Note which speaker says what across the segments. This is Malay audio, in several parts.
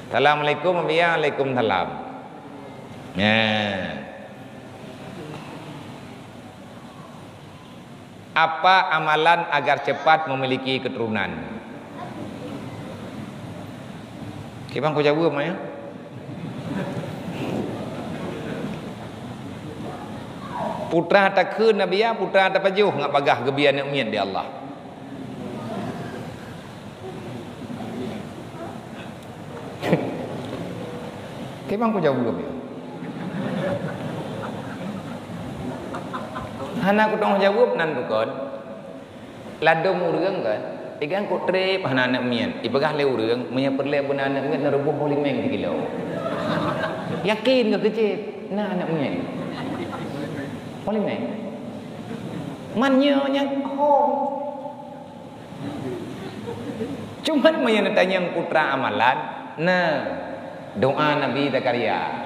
Speaker 1: Assalamualaikum biya Waalaikumsalam. Ya. Apa amalan agar cepat memiliki keturunan? Kibang ku jawab ya. Putra tak ke Nabi ya, putra tak pajuh ngak bagah gebian nak mian di Allah. Kibang ku jawab ya. Hana ku tong jawab nan tukon. Ladom urang kan. Ikan ku trep hana nak mian. Ipagah le urang, menya perle pun anak mian narubuh polimeng 3 kilo. Yakin ke kecil? Nah anak mian. Polimeng. Mannya hom. Cuman menya tanya putra amalan. Nah, doa Nabi Zakaria.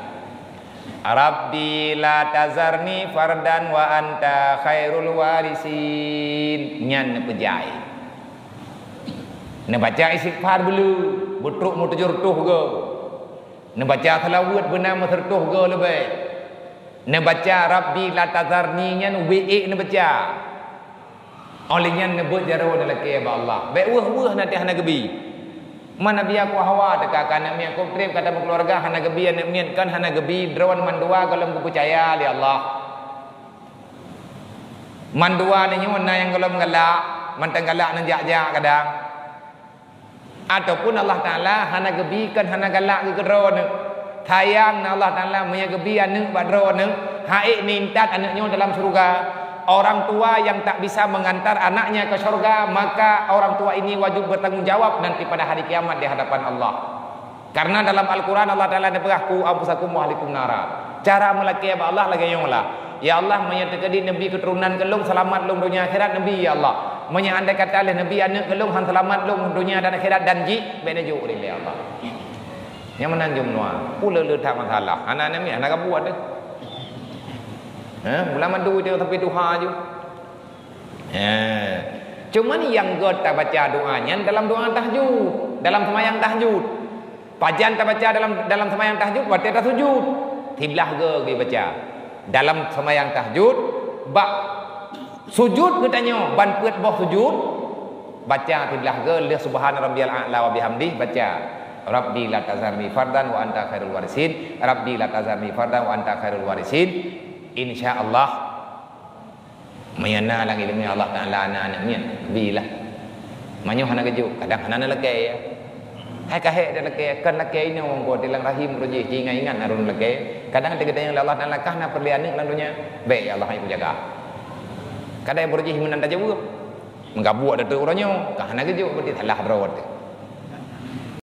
Speaker 1: Rabbi la tazarni fardan wa anta khairul warisin. Nyan pejai. Ne baca istighfar dulu, butruk mu tujur tuh go. Ne baca salawat benar mu tertuh go lebih. Ne baca Rabbi la tazarni nyan ne baca. Oleh nyan ne buat jaro dalam ke Allah. Baik wah nanti hana gebi. Mana biar aku hawa dekat anak mian aku trip kata keluarga hana gebi anak mian kan hana gebi drawan mandua kalau aku percaya li Allah. Mandua ni nyona yang kalau galak, mantang galak nan jak-jak kadang. Ataupun Allah Taala hana gebi kan hana galak ke drone. Tayang Allah Taala punya gebi anak bak drone, haik nintat anaknya dalam surga. Orang tua yang tak bisa mengantar anaknya ke surga, maka orang tua ini wajib bertanggung jawab nanti pada hari kiamat di hadapan Allah. Karena dalam Al-Quran Allah Ta'ala berkata, "Ampusakum wa ahlikum nara." Cara melaki Allah lagi yang lah. Ya Allah menyatakan Nabi keturunan kelung selamat lung dunia akhirat Nabi ya Allah. Menyandai kata oleh Nabi anak kelung han selamat lung dunia dan akhirat dan ji beneju oleh Allah. Yang menanjung nuah, pula tak masalah. Anak ni anak buat deh. Mula mandu dia tapi duha je. Cuman yang god tak baca doanya dalam doa tahajud, dalam sembahyang tahajud. Pajan tak baca dalam sembahyang tahajud, berarti tak sujud. Tiblah ge baca. Dalam sembahyang tahajud, bak sujud katanya, ban peut boh sujud. Baca tiblah ge li subhana rabbiyal a'la wa bihamdi baca. Rabbi la tazarni fardan wa anta khairul warisin. Rabbi la tazarni fardan wa anta khairul warisin. InsyaAllah mayana lagi ilmu Allah Ta'ala anak-anak mian bilah manyo hana keju kadang hana leke ya hai kahe dan leke kan leke ini orang buat dalam rahim roji ingat narun leke kadang kita yang Allah Ta'ala kahna perlianik lalunya baik Allah yang jaga kadang roji menanda jawab menggabuak datu orangnya kahana keju berarti salah berawat